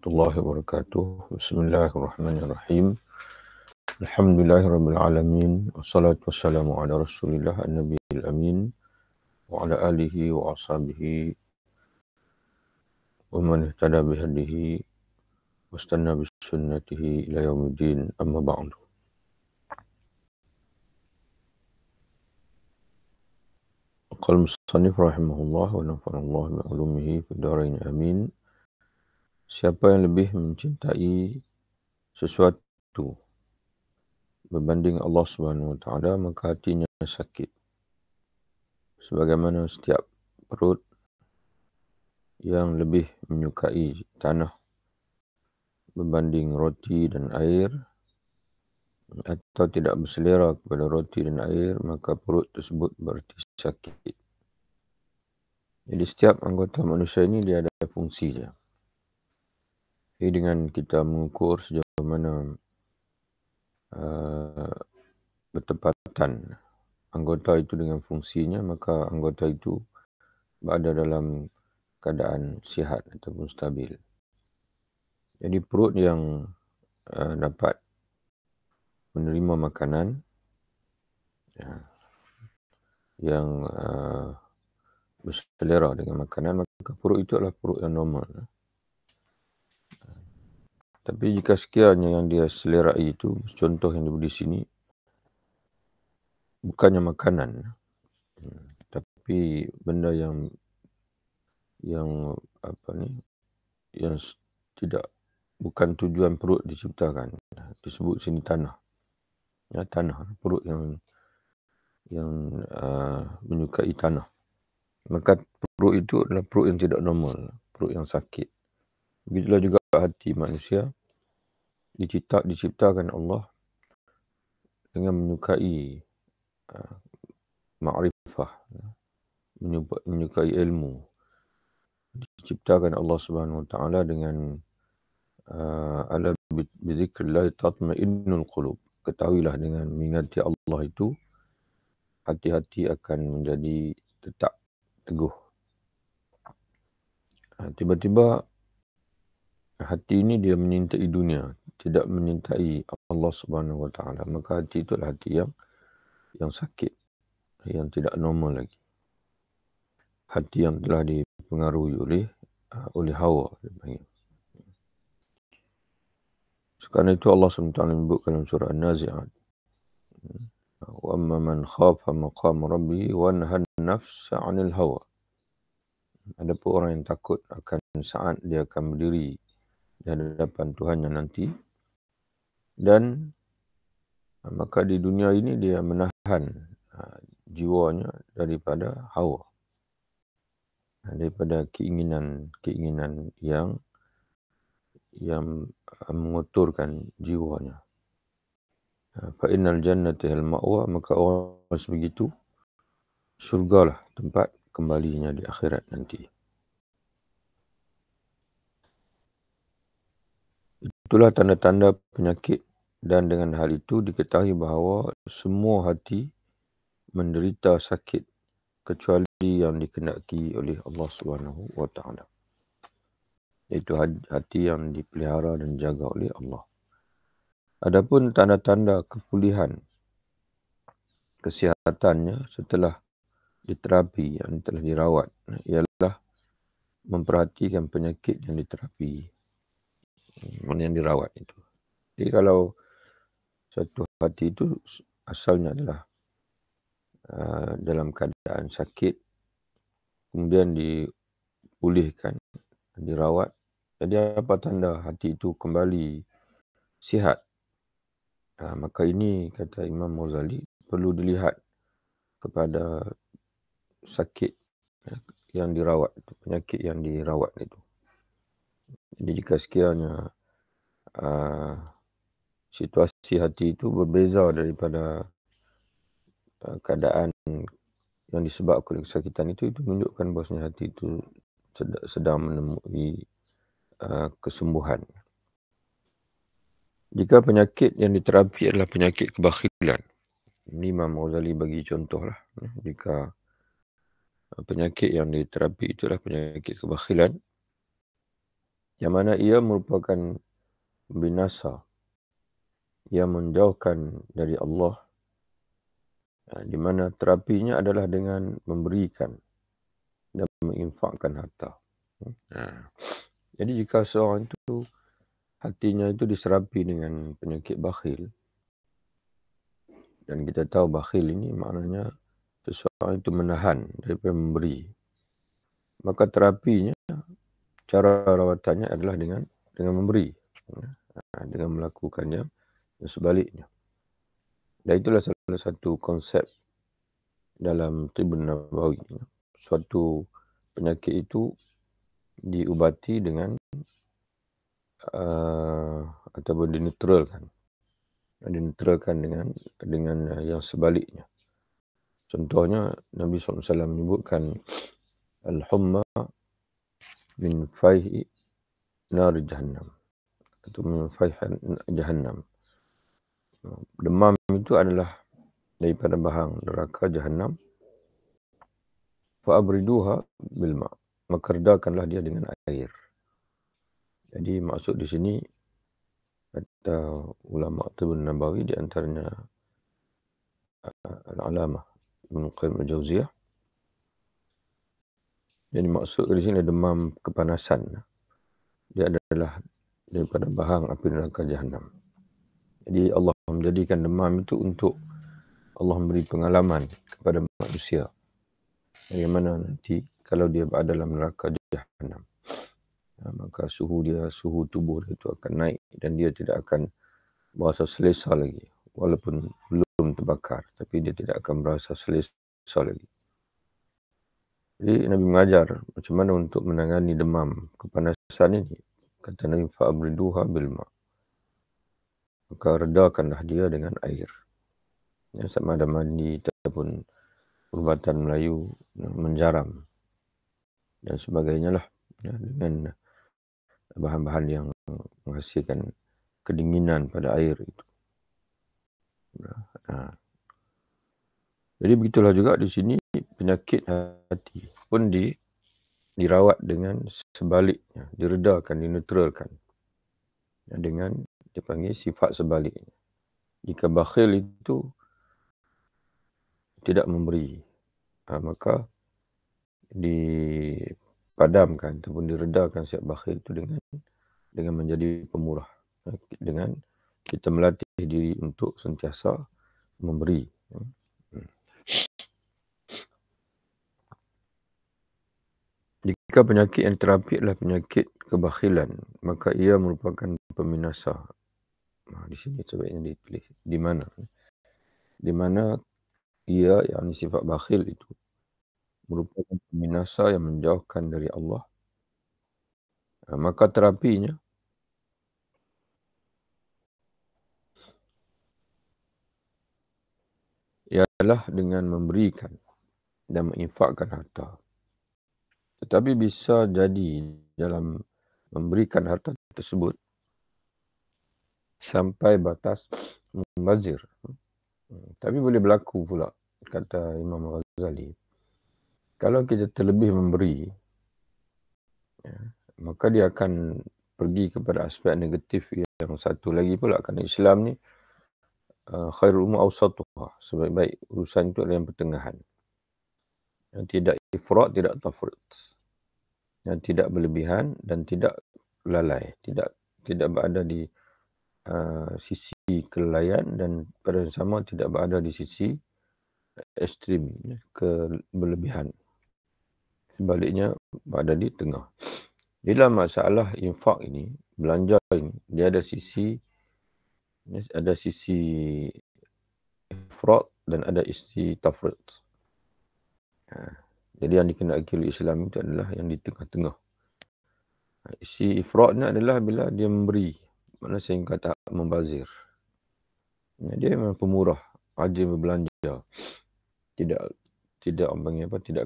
warahmatullahi wabarakatuh. Bismillahirrahmanirrahim. Alhamdulillahirabbil alamin. Wassalatu wassalamu ala Rasulillah an-nabiyil amin wa ala alihi wa ashabihi wa man ihtada bihadihi wastanna bisunnatihi ila yaumiddin. Amma ba'du. Qala musannif rahimahullah wa nafa'allahu bi ulumihi fid dharain amin. Siapa yang lebih mencintai sesuatu berbanding Allah Subhanahu Wa Taala, maka hatinya sakit. Sebagaimana setiap perut yang lebih menyukai tanah berbanding roti dan air, atau tidak berselera kepada roti dan air, maka perut tersebut berarti sakit. Jadi setiap anggota manusia ini dia ada fungsinya. Jadi dengan kita mengukur sejauh mana bertepatan anggota itu dengan fungsinya, maka anggota itu berada dalam keadaan sihat ataupun stabil. Jadi perut yang dapat menerima makanan yang berselera dengan makanan, maka perut itu adalah perut yang normal. Tapi jika sekiranya yang dia selerai itu, contoh yang diberi di sini, bukannya makanan, tapi benda yang tidak, bukan tujuan perut diciptakan. Disebut sini tanah. Ya, tanah, perut yang menyukai tanah. Maka perut itu adalah perut yang tidak normal, perut yang sakit. Begitulah juga hati manusia diciptakan Allah dengan menyukai ma'rifah, menyukai ilmu. Diciptakan Allah Subhanahu Wa Taala dengan ala bidzikrillah tatma'innul qulub. Ketahuilah dengan mengingati Allah itu hati-hati akan menjadi tetap teguh. Tiba-tiba hati ini dia menyintai dunia, tidak menyintai Allah Subhanahu Wa Taala, maka hati itu adalah hati yang sakit, yang tidak normal lagi. Hati yang telah dipengaruhi oleh hawa. Sekarang itu Allah SWT menyebutkan dalam surah An-Nazi'at, wa amma man khafa maqama rabbih wa nahan nafsa 'anil hawa. Adapun orang yang takut akan saat dia akan berdiri di hadapan Tuhannya nanti, dan maka di dunia ini dia menahan jiwanya daripada hawa, daripada keinginan yang mengotorkan jiwanya. Fa innal jannata hal ma'wa, maka orang sebegitu surgalah tempat kembalinya di akhirat nanti. Itulah tanda-tanda penyakit, dan dengan hal itu diketahui bahawa semua hati menderita sakit kecuali yang dikehendaki oleh Allah Subhanahu Wa Taala. Iaitu hati yang dipelihara dan dijaga oleh Allah. Adapun tanda-tanda kepulihan kesihatannya setelah diterapi, yang telah dirawat, ialah memperhatikan penyakit yang diterapi, yang dirawat itu. Jadi kalau satu hati itu asalnya adalah dalam keadaan sakit, kemudian dipulihkan, dirawat, jadi apa tanda hati itu kembali sihat? Maka ini, kata Imam Ghazali, perlu dilihat kepada sakit yang dirawat, penyakit yang dirawat itu. Jadi jika sekiranya situasi hati itu berbeza daripada keadaan yang disebabkan oleh kesakitan itu menunjukkan bahawasanya hati itu sedang menemui kesembuhan. Jika penyakit yang diterapi adalah penyakit kebakhilan, ini Imam Ghazali bagi contohlah. Jika penyakit yang diterapi itu adalah penyakit kebakhilan, yang mana ia merupakan binasa yang menjauhkan dari Allah, di mana terapinya adalah dengan memberikan dan menginfakkan harta. Jadi jika seorang itu hatinya itu diserapi dengan penyakit bakhil, dan kita tahu bakhil ini maknanya seseorang itu menahan daripada memberi, maka terapinya, cara rawatannya adalah dengan memberi, dengan melakukannya dan sebaliknya. Dan itulah salah satu konsep dalam Tibbun Nabawi. Suatu penyakit itu diubati dengan ataupun dinetralkan dengan yang sebaliknya. Contohnya Nabi SAW menyebutkan al-humma min faihi nar jahannam atau min faihi jahannam. Demam itu adalah daripada bahang neraka jahannam. Fa'abriduha bil ma', maka redakanlah dia dengan air. Jadi maksud di sini kata ulama Tibbun Nabawi, di antaranya al-alamah Ibn Qayyim al-Jauziyah. Jadi maksud di sini demam kepanasan. Dia adalah daripada bahang api neraka jahannam. Jadi Allah menjadikan demam itu untuk Allah memberi pengalaman kepada manusia bagaimana nanti kalau dia berada dalam neraka jahannam. Maka suhu tubuh dia itu akan naik dan dia tidak akan merasa selesa lagi. Walaupun belum terbakar, tapi dia tidak akan merasa selesa lagi. Jadi Nabi mengajar macam mana untuk menangani demam kepanasan ini. Kata Nabi, fa'abriduha bil ma', maka redakanlah dia dengan air. Sama ada mandi ataupun perubatan Melayu, menjaram dan sebagainya lah, dengan bahan-bahan yang menghasilkan kedinginan pada air itu. Jadi begitulah juga di sini penyakit hati pun dirawat dengan sebaliknya, diredakan, dinetralkan dengan dipanggil sifat sebaliknya. Jika bakhil itu tidak memberi, maka dipadamkan ataupun diredakan sifat bakhil itu dengan menjadi pemurah, dengan kita melatih diri untuk sentiasa memberi. Jika penyakit yang terapi adalah penyakit kebakhilan, maka ia merupakan peminasa. Di sini sebaiknya dipilih di mana? Di mana ia, yang sifat bakhil itu merupakan peminasa yang menjauhkan dari Allah. Maka terapinya ialah dengan memberikan dan menginfakkan harta. Tetapi bisa jadi dalam memberikan harta tersebut sampai batas membazir. Tapi boleh berlaku pula, kata Imam Ghazali, kalau kita terlebih memberi, maka dia akan pergi kepada aspek negatif yang satu lagi pula. Kerana Islam ni khairul umur awsatuha, sebaik-baik urusan itu adalah yang pertengahan, yang tidak ifrat, tidak tafrit, yang tidak berlebihan dan tidak lalai, tidak berada di sisi kelalaian dan pada sama tidak berada di sisi ekstrim berlebihan. Sebaliknya berada di tengah. Dalam masalah infak ini, belanja ini, dia ada sisi ifrat dan ada sisi tafrit. Jadi yang dikehendaki oleh Islam itu adalah yang di tengah-tengah. Isi ifratnya adalah bila dia memberi, maknanya saya kata membazir. Dia memang pemurah, rajin berbelanja, tidak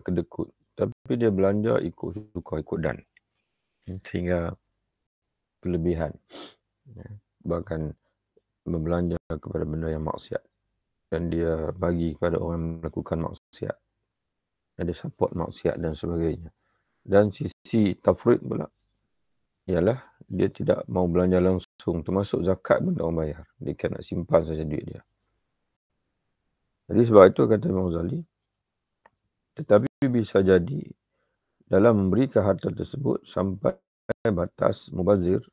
kedekut, tapi dia belanja ikut suka, ikut dan, sehingga berlebihan, bahkan berbelanja kepada benda yang maksiat, dan dia bagi kepada orang yang melakukan maksiat, ada support maksiat dan sebagainya. Dan sisi tafrid pula ialah dia tidak mau belanja langsung, termasuk zakat pun tak mau bayar. Dia kan nak simpan saja duit dia. Jadi sebab itu kata Imam Ghazali, tetapi bisa jadi dalam memberikan harta tersebut sampai batas mubazir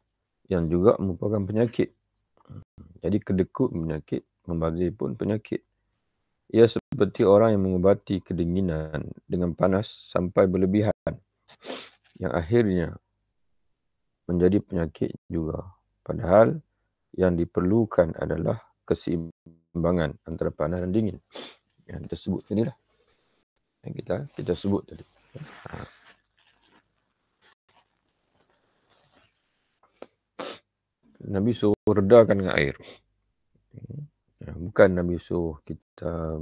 yang juga merupakan penyakit. Jadi kedekut penyakit, membazir pun penyakit. Ia seperti orang yang mengubati kedinginan dengan panas sampai berlebihan, yang akhirnya menjadi penyakit juga. Padahal yang diperlukan adalah keseimbangan antara panas dan dingin. Yang kita sebut tadi lah. Yang kita sebut tadi. Nabi suruh redakan dengan air. Bukan Nabi suruh kita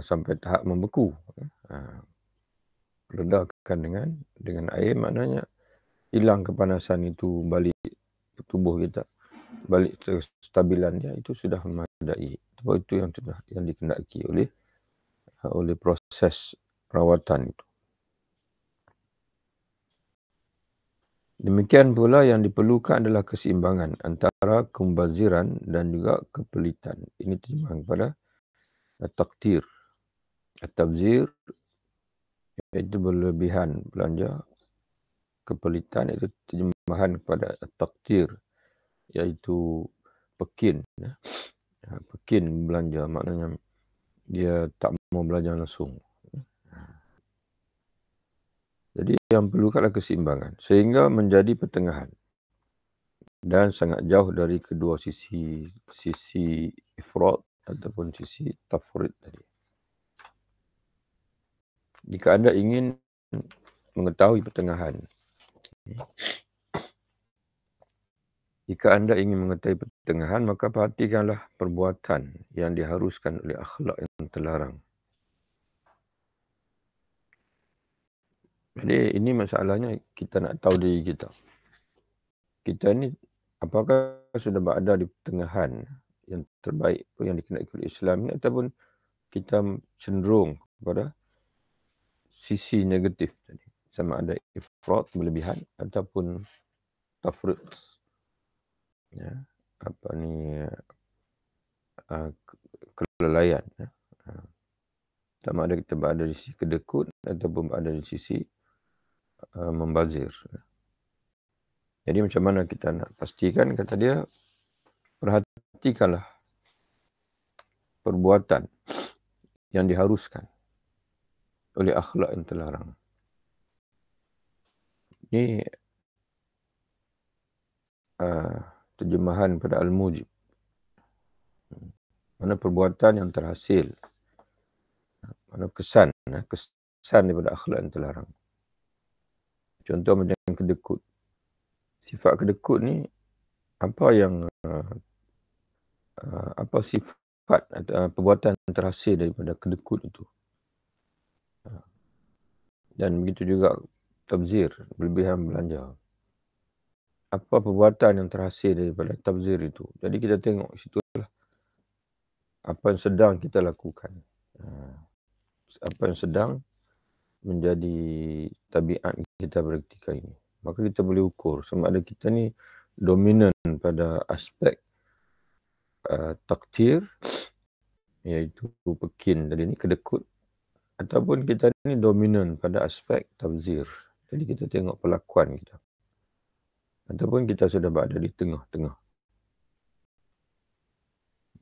sampai tahap membeku. Redakan dengan air maknanya hilang kepanasan itu balik tubuh kita, balik kestabilan dia, itu sudah memadai. Sebab itu yang dikendaki oleh proses rawatan itu. Demikian pula yang diperlukan adalah keseimbangan antara kemubaziran dan juga kepelitan. Ini terjemahan kepada takdir. Tabzir iaitu berlebihan belanja. Kepelitan itu terjemahan kepada takdir, iaitu pekin. Pekin belanja, maknanya dia tak mau belanja langsung. Jadi yang perlukanlah keseimbangan sehingga menjadi pertengahan dan sangat jauh dari kedua sisi ifrat ataupun sisi tafrid tadi. Jika anda ingin mengetahui pertengahan, maka perhatikanlah perbuatan yang diharuskan oleh akhlak yang terlarang. Jadi ini masalahnya, kita nak tahu diri kita. Kita ni apakah sudah berada di pertengahan yang terbaik yang dikenali oleh Islam ni, ataupun kita cenderung kepada sisi negatif tadi. Sama ada ifrat, berlebihan, ataupun tafrid. Ya, kelalaian. Ya. Sama ada kita berada di sisi kedekut ataupun berada di sisi membazir. Jadi macam mana kita nak pastikan, kata dia, perhatikanlah perbuatan yang diharuskan oleh akhlak yang terlarang. Ini terjemahan pada Al-Mujib. Mana perbuatan yang terhasil, mana kesan daripada akhlak yang terlarang. Contoh macam kedekut. Sifat kedekut ni, apa sifat atau perbuatan yang terhasil daripada kedekut itu. Dan begitu juga tabzir, berlebihan belanja. Apa perbuatan yang terhasil daripada tabzir itu. Jadi kita tengok situlah apa yang sedang kita lakukan. Apa yang sedang menjadi tabiat kita pada ketika ini. Maka kita boleh ukur sama ada kita ni dominan pada aspek takdir, iaitu pekin tadi ni, kedekut, ataupun kita ni dominan pada aspek tabzir. Jadi kita tengok perlakuan kita. Ataupun kita sudah berada di tengah-tengah.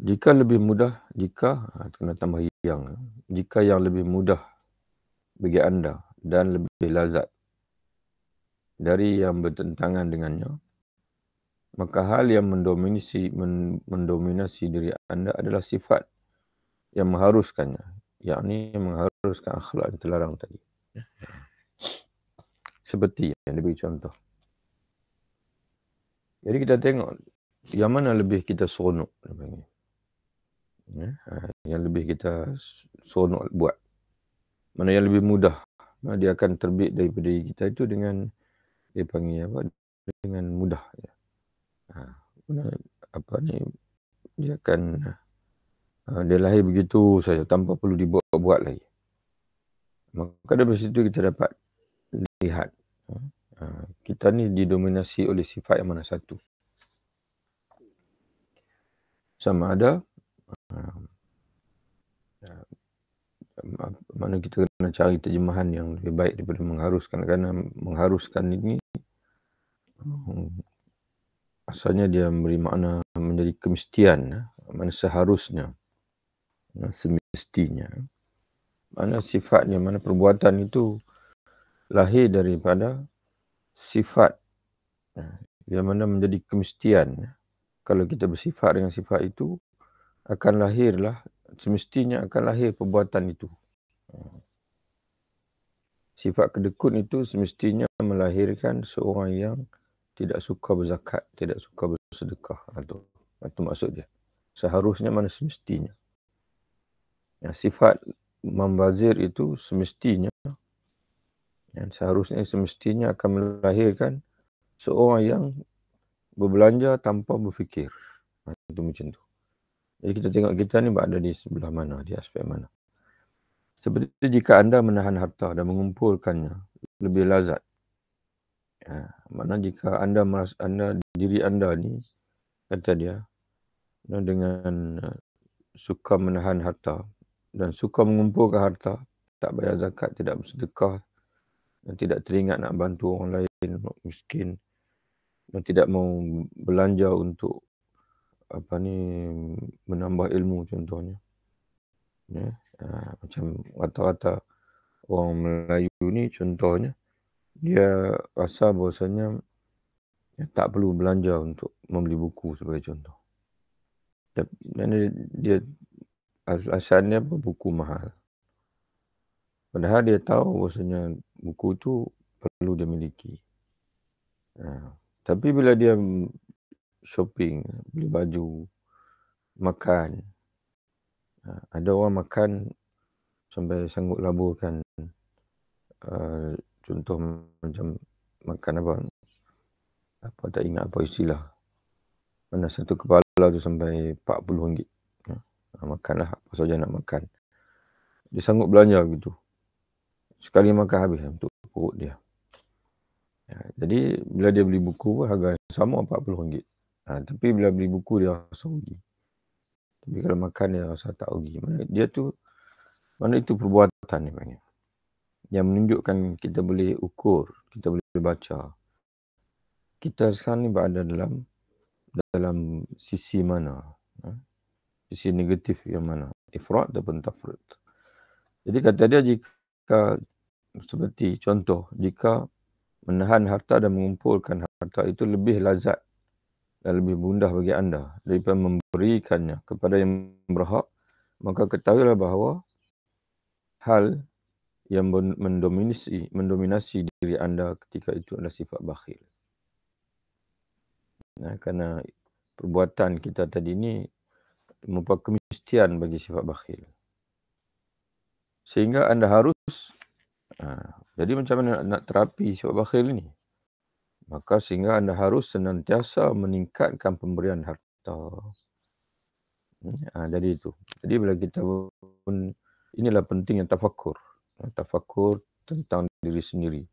Jika lebih mudah, kena tambah yang, jika yang lebih mudah bagi anda dan lebih lazat dari yang bertentangan dengannya, maka hal yang mendominasi diri anda adalah sifat yang mengharuskannya, yakni mengharuskan akhlak yang terlarang tadi. Seperti yang diberi contoh. Jadi kita tengok yang mana lebih kita seronok. Yang lebih kita seronok buat. Mana yang lebih mudah. Dia akan terbit daripada diri kita itu dengan, dia panggil apa, dengan mudah. Dia akan, dia lahir begitu saja tanpa perlu dibuat lagi. Maka dari situ kita dapat kita ni didominasi oleh sifat yang mana satu. Sama ada mana kita kena cari terjemahan yang lebih baik daripada mengharuskan, kerana mengharuskan ini asalnya dia memberi makna menjadi kemestian, mana seharusnya, semestinya. Mana sifatnya, mana perbuatan itu lahir daripada sifat yang mana menjadi kemestian. Kalau kita bersifat dengan sifat itu, akan lahirlah, semestinya akan lahir perbuatan itu. Sifat kedekut itu semestinya melahirkan seorang yang tidak suka berzakat, tidak suka bersedekah. Itu maksud dia. Seharusnya mana semestinya. Sifat membazir itu semestinya, seharusnya semestinya akan melahirkan seorang yang berbelanja tanpa berfikir. Itu macam tu. Jadi kita tengok kita ni berada di sebelah mana, di aspek mana. Seperti jika anda menahan harta dan mengumpulkannya, lebih lazat. Mana jika anda merasa diri anda ni, kata dia, dengan suka menahan harta dan suka mengumpulkan harta, tak bayar zakat, tidak bersedekah, dan tidak teringat nak bantu orang lain, miskin, dan tidak mau belanja untuk menambah ilmu contohnya. Macam rata-rata orang Melayu ni contohnya, dia rasa bahawasanya tak perlu belanja untuk membeli buku sebagai contoh. Dan dia asalnya buku mahal. Padahal dia tahu bahawasanya buku itu perlu dia miliki. Tapi bila dia shopping, beli baju, makan, ada orang makan sampai sanggup laburkan, contoh macam makan apa tak ingat apa istilah, mana satu kepala tu sampai RM40. Makanlah apa saja nak makan. Dia sanggup belanja begitu. Sekali makan habis untuk perut dia. Jadi bila dia beli buku harga sama RM40. Tapi bila beli buku dia rasa rugi. Tapi kalau makan dia rasa tak rugi. Mana itu perbuatan ni banyak. Yang menunjukkan kita boleh ukur, kita boleh baca. Kita sekarang ni berada dalam sisi mana? Sisi negatif yang mana? Ifrat ataupun tafrit. Jadi kata dia, jika seperti contoh, jika menahan harta dan mengumpulkan harta itu lebih lazat dan lebih mudah bagi anda daripada memberikannya kepada yang berhak, maka ketahuilah bahawa hal yang mendominasi diri anda ketika itu adalah sifat bakhil. Kerana perbuatan kita tadi ini merupakan kemestian bagi sifat bakhil. Sehingga anda harus, jadi macam mana nak terapi sifat bakhil ini? Maka sehingga anda harus senantiasa meningkatkan pemberian harta. Jadi itu. Jadi bila kita pun, inilah pentingnya tafakur. Tafakur tentang diri sendiri.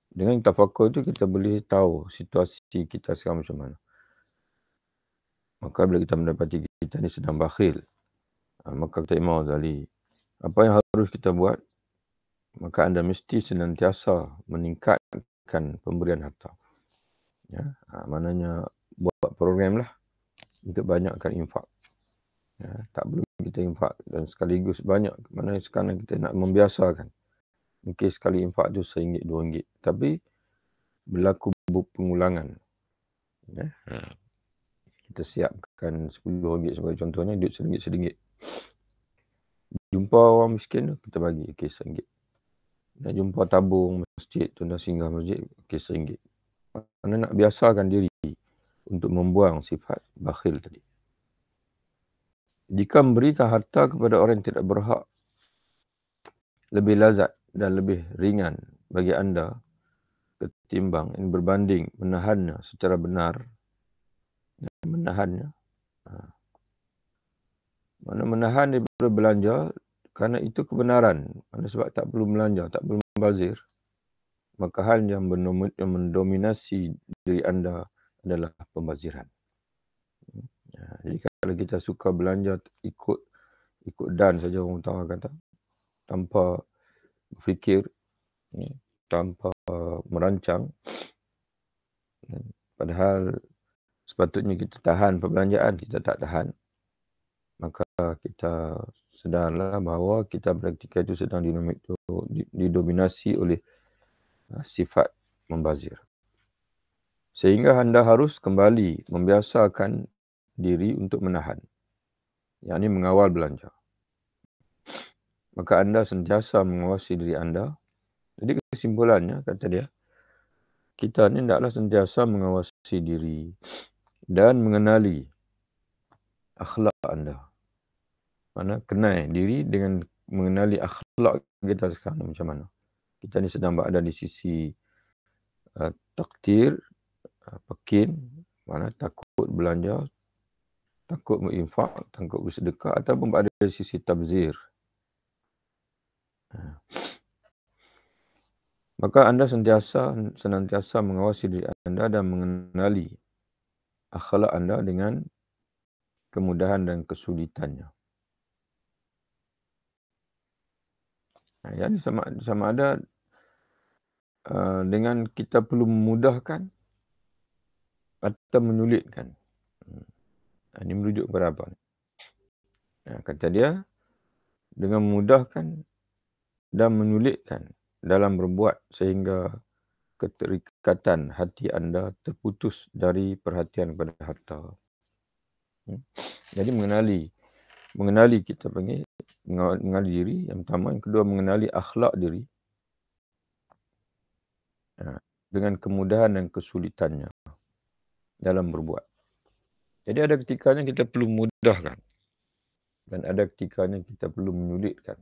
Dengan tafakur itu kita boleh tahu situasi kita sekarang macam mana. Maka bila kita mendapati kita ni sedang bakhil, maka kata Imam Ghazali, apa yang harus kita buat? Maka anda mesti senantiasa meningkatkan pemberian harta. Maknanya buat program lah untuk banyakkan infak. Tak perlu kita infak dan sekaligus banyak. Mana sekarang kita nak membiasakan. Mungkin sekali infak tu RM1, RM2. Tapi berlaku pengulangan. Kita siapkan RM10 sebagai contohnya, duit RM1. Jumpa orang miskin, kita bagi RM1. Nak jumpa tabung masjid, tuan singgah masjid, RM1. Mana nak biasakan diri untuk membuang sifat bakhil tadi. Jika memberikan harta kepada orang yang tidak berhak, lebih lazat dan lebih ringan bagi anda ketimbang ini berbanding menahannya secara benar. Menahannya. Mana menahan daripada belanja kerana itu kebenaran. Mana sebab tak perlu belanja, tak perlu membazir. maka hal yang mendominasi diri anda adalah pembaziran. Jadi kalau kita suka belanja ikut dan saja, orang utara kata, tanpa berfikir, tanpa merancang, padahal sepatutnya kita tahan perbelanjaan, kita tak tahan, maka kita sedarlah bahawa kita praktika itu sedang didominasi oleh sifat membazir. Sehingga anda harus kembali membiasakan diri untuk menahan, yakni mengawal belanja. Maka anda sentiasa mengawasi diri anda. Jadi kesimpulannya, kata dia, kita ni hendaklah sentiasa mengawasi diri dan mengenali akhlak anda. Mana kenal diri dengan mengenali akhlak kita sekarang macam mana. Kita ni sedang berada di sisi takdir, pekin, mana takut belanja, takut berinfak, takut bersedekah, ataupun berada di sisi tabzir. Maka anda senantiasa mengawasi diri anda dan mengenali akhlak anda dengan kemudahan dan kesulitannya. Yang sama ada dengan kita perlu memudahkan atau menyulitkan. Ini merujuk kepada apa? Kata dia, dengan memudahkan dan menyulitkan dalam berbuat sehingga keterikatan hati anda terputus dari perhatian kepada harta. Jadi mengenali kita panggil mengenali diri yang pertama, yang kedua mengenali akhlak diri dengan kemudahan dan kesulitannya dalam berbuat. Jadi ada ketikanya kita perlu mudahkan dan ada ketikanya kita perlu menyulitkan.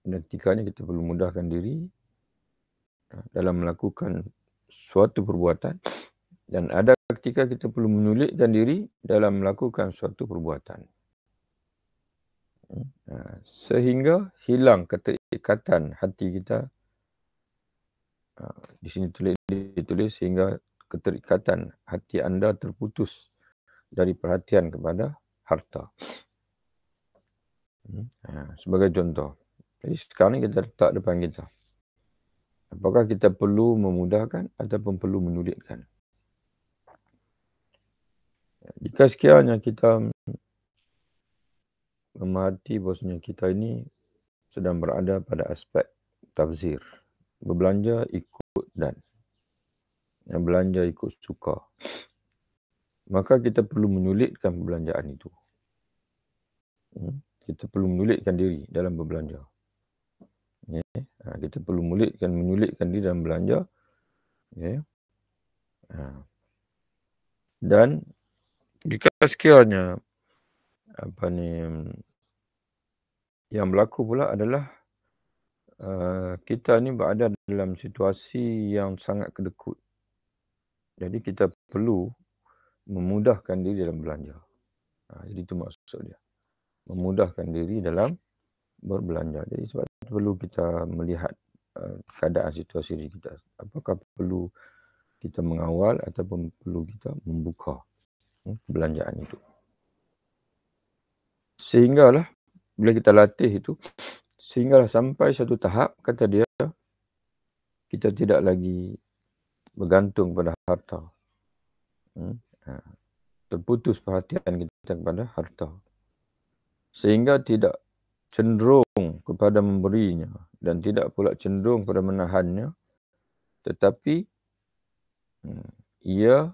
Ada ketikanya kita perlu mudahkan diri dalam melakukan suatu perbuatan dan ada ketika kita perlu menyulitkan diri dalam melakukan suatu perbuatan. Sehingga hilang keterikatan hati kita. Di sini ditulis sehingga keterikatan hati anda terputus dari perhatian kepada harta. Sebagai contoh. Jadi sekarang kita letak depan kita. Apakah kita perlu memudahkan ataupun perlu menyulitkan? Jika sekiranya kita memahati bahawasanya kita ini sedang berada pada aspek tabzir. Berbelanja ikut dan. Belanja ikut suka. Maka kita perlu menyulitkan perbelanjaan itu. Kita perlu menyulitkan diri dalam berbelanja. Kita perlu menyulitkan diri dalam belanja. Dan jika sekiranya yang berlaku pula adalah kita ni berada dalam situasi yang sangat kedekut. Jadi kita perlu memudahkan diri dalam belanja. Jadi itu maksud dia. Memudahkan diri dalam berbelanja. Jadi sebab itu perlu kita melihat keadaan situasi diri kita. Apakah perlu kita mengawal ataupun perlu kita membuka perbelanjaan itu. Sehinggalah bila kita latih itu, sehinggalah sampai satu tahap, kata dia, kita tidak lagi bergantung pada harta. Terputus perhatian kita kepada harta. Sehingga tidak cenderung kepada memberinya dan tidak pula cenderung kepada menahannya, tetapi ia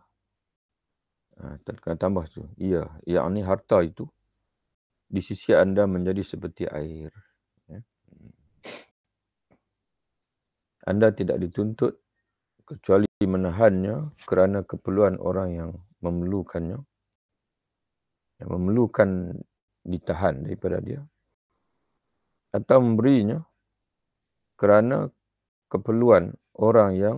tambah tu, yakni harta itu di sisi anda menjadi seperti air. Anda tidak dituntut kecuali menahannya kerana keperluan orang yang memerlukannya, yang memerlukan ditahan daripada dia, atau memberinya kerana keperluan orang yang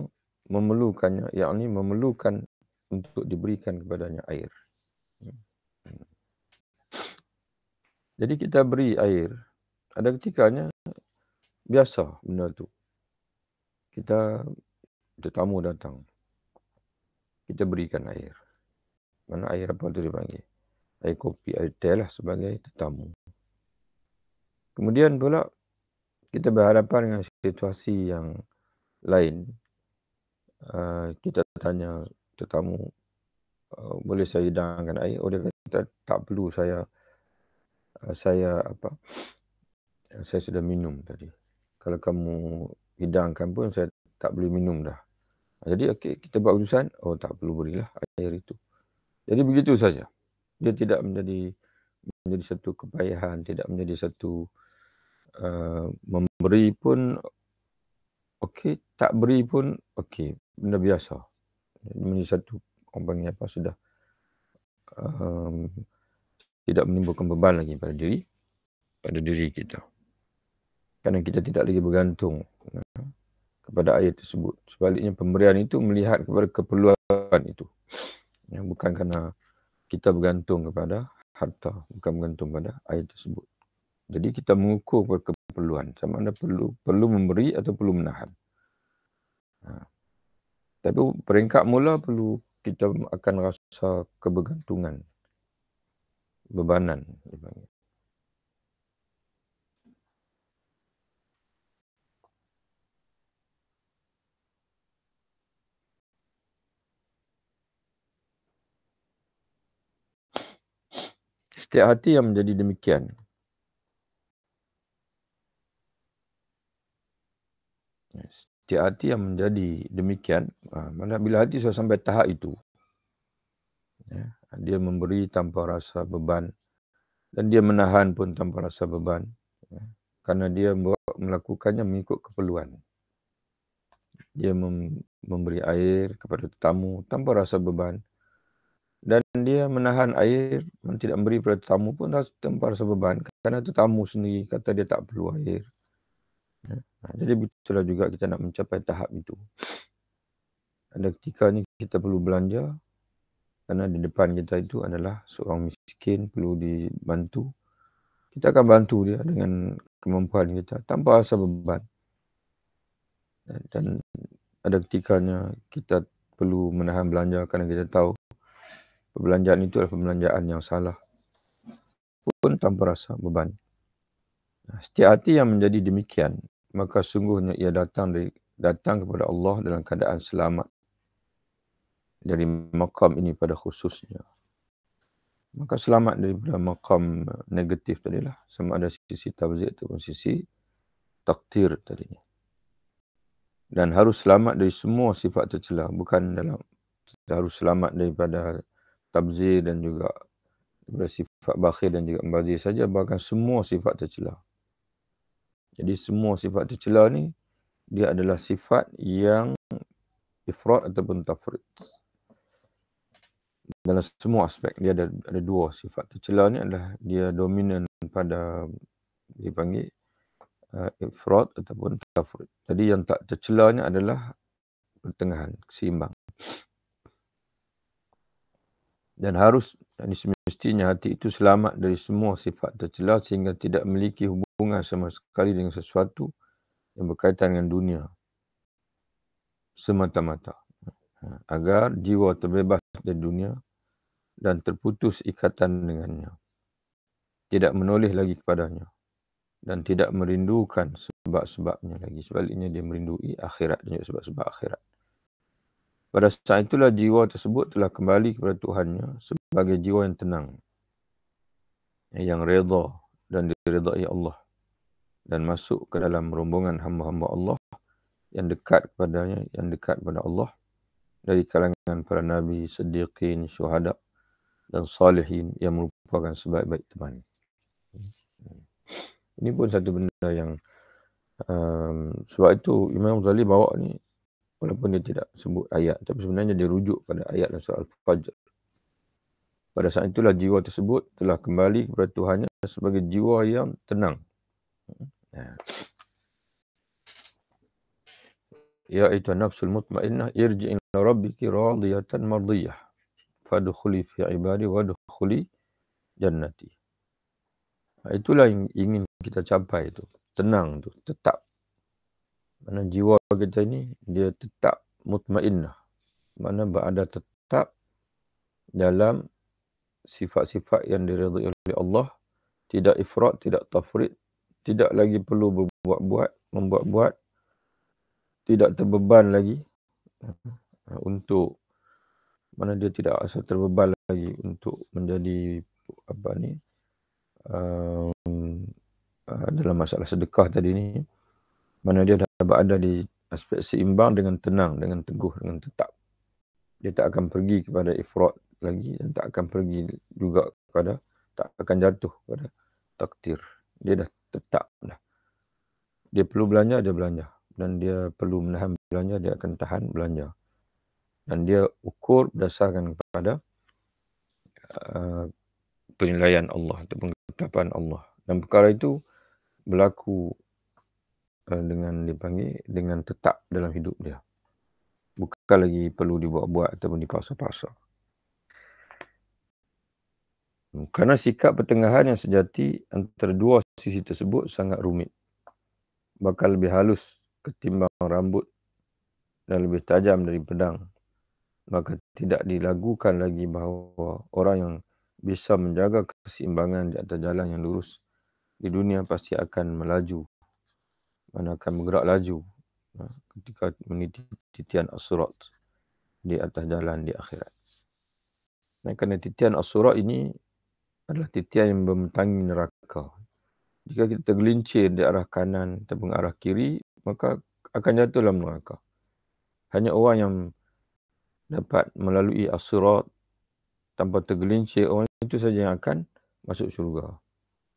memerlukannya, yakni memerlukan untuk diberikan kepadanya air. Jadi kita beri air, ada ketikanya biasa benda tu. tetamu datang, kita berikan air. Mana air apa tu dipanggil? Air kopi, air teh lah sebagai tetamu. Kemudian pula kita berhadapan dengan situasi yang lain. Kita tanya tetamu, boleh saya hidangkan air? Oh, dia kata tak perlu, saya sudah minum tadi. Kalau kamu hidangkan pun saya tak boleh minum dah. Jadi okey, kita buat keputusan, oh tak perlu berilah air itu. Jadi begitu saja. Dia tidak menjadi satu kepayahan, tidak menjadi satu memberi pun okey, tak beri pun okey, benda biasa. Menjadi satu orang panggil apa, sudah tidak menimbulkan beban lagi pada diri kita. Kerana kita tidak lagi bergantung kepada air tersebut. Sebaliknya pemberian itu melihat kepada keperluan itu. Bukan kerana kita bergantung kepada harta, bukan bergantung pada air tersebut. Jadi kita mengukur kepada keperluan, sama ada perlu memberi atau perlu menahan. Tapi peringkat mula perlu kita akan rasa kebergantungan, bebanan. Setiap hati yang menjadi demikian, setiap hati yang menjadi demikian, bila hati sudah sampai tahap itu, dia memberi tanpa rasa beban dan dia menahan pun tanpa rasa beban, kerana dia melakukannya mengikut keperluan. Dia memberi air kepada tetamu tanpa rasa beban, dan dia menahan air dan tidak memberi kepada tetamu pun tanpa rasa beban, kerana tetamu sendiri kata dia tak perlu air. Jadi begitulah juga kita nak mencapai tahap itu. Ada ketika ni kita perlu belanja, kerana di depan kita itu adalah seorang miskin, perlu dibantu. Kita akan bantu dia dengan kemampuan kita tanpa rasa beban. Dan ada ketikanya kita perlu menahan belanja kerana kita tahu perbelanjaan itu adalah perbelanjaan yang salah, pun tanpa rasa beban. Setiap hati yang menjadi demikian, maka sungguhnya ia datang kepada Allah dalam keadaan selamat dari maqam ini pada khususnya. Maka selamat daripada maqam negatif tadilah, sama ada sisi tabzir ataupun sisi takdir tadinya. Dan harus selamat dari semua sifat tercela, bukan harus selamat daripada tabzir dan juga daripada sifat bakhil dan juga membazir saja, bahkan semua sifat tercela. Jadi semua sifat tercela ni dia adalah sifat yang ifrat ataupun tafrid. Dalam semua aspek dia ada dua sifat tercela ni, adalah dia dominan pada dipanggil ifrat ataupun tafrid. Jadi yang tak tercelanya adalah pertengahan, seimbang. Dan semestinya hati itu selamat dari semua sifat tercela sehingga tidak memiliki hubungan sama sekali dengan sesuatu yang berkaitan dengan dunia semata-mata, agar jiwa terbebas dari dunia dan terputus ikatan dengannya, tidak menoleh lagi kepadanya dan tidak merindukan sebab-sebabnya lagi. Sebaliknya dia merindui akhirat dan juga sebab-sebab akhirat. Pada saat itulah jiwa tersebut telah kembali kepada Tuhannya sebagai jiwa yang tenang, yang redha dan diredai Allah, dan masuk ke dalam rombongan hamba-hamba Allah yang dekat kepadanya, yang dekat kepada Allah dari kalangan para nabi, siddiqin, syuhada dan salihin yang merupakan sebaik-baik teman. Ini pun satu benda yang sebab itu Imam Ghazali bawa ni, walaupun dia tidak sebut ayat, tapi sebenarnya dia rujuk pada ayat surah Al-Fajr. Pada saat itulah jiwa tersebut telah kembali kepada Tuhannya sebagai jiwa yang tenang. Ya ayyuhan nafsul mutmainnah irji'i ila rabbiki radiyatan mardiyah fadkhuli fi ibadi wadkhuli jannati. Itulah yang ingin kita capai itu, tenang tu, tetap Mana jiwa kita ini dia tetap mutmainnah. Mana berada tetap dalam sifat-sifat yang diridai oleh Allah, tidak ifrat, tidak tafrid, tidak lagi perlu membuat-buat, tidak terbeban lagi untuk mana dia tidak rasa terbeban lagi untuk menjadi dalam masalah sedekah tadi ni, mana dia dah berada di aspek seimbang dengan tenang, dengan teguh, dengan tetap. Dia tak akan pergi kepada ifrat lagi dan tak akan pergi juga kepada, tak akan jatuh kepada takdir. Dia dah tetap dah. Dia perlu belanja, dia belanja. Dan dia perlu menahan belanja, dia akan tahan belanja. Dan dia ukur berdasarkan kepada penilaian Allah ataupun ketetapan Allah. Dan perkara itu berlaku dengan tetap dalam hidup dia. Bukan lagi perlu dibuat-buat ataupun dipaksa-paksa. Kerana sikap pertengahan yang sejati antara dua sisi tersebut sangat rumit. Bakal lebih halus ketimbang rambut dan lebih tajam dari pedang. Maka tidak diragukan lagi bahawa orang yang bisa menjaga keseimbangan di atas jalan yang lurus di dunia pasti akan melaju. Mana akan bergerak laju ketika meniti titian as-sirat di atas jalan di akhirat. Dan kerana titian as-sirat ini adalah titian yang membentangi neraka. Jika kita tergelincir di arah kanan ataupun arah kiri, maka akan jatuh dalam neraka. Hanya orang yang dapat melalui as-sirat tanpa tergelincir, orang itu saja yang akan masuk syurga.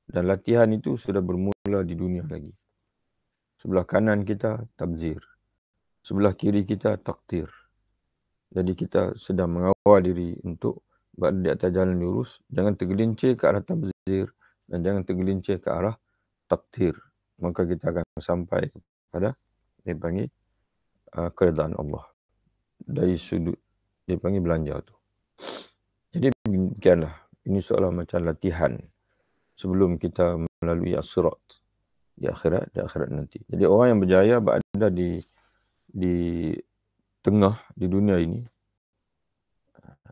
Dan latihan itu sudah bermula di dunia lagi. Sebelah kanan kita tabzir. Sebelah kiri kita takdir. Jadi kita sedang mengawal diri untuk berada di atas jalan lurus. Jangan tergelincir ke arah tabzir dan jangan tergelincir ke arah takdir. Maka kita akan sampai kepada dipanggil keredaan Allah. Dari sudut dipanggil belanja tu. Jadi demikianlah. Ini seolah macam latihan sebelum kita melalui as-sirat di akhirat nanti. Jadi orang yang berjaya berada di tengah di dunia ini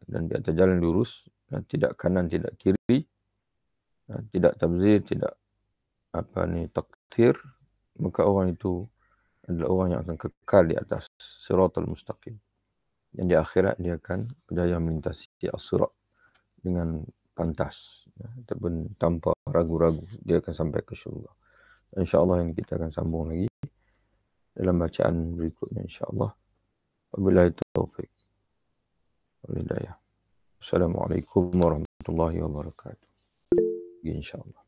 dan di atas jalan lurus, tidak kanan, tidak kiri, tidak tabzir, tidak takdir, maka orang itu adalah orang yang akan kekal di atas siratal mustaqim. Dan di akhirat dia akan berjaya melintasi as-sirat dengan pantas ataupun tanpa ragu-ragu dia akan sampai ke syurga. InsyaAllah ini kita akan sambung lagi dalam bacaan berikutnya insyaAllah. Wabillahi taufiq wal hidayah. Assalamualaikum warahmatullahi wabarakatuh. InsyaAllah.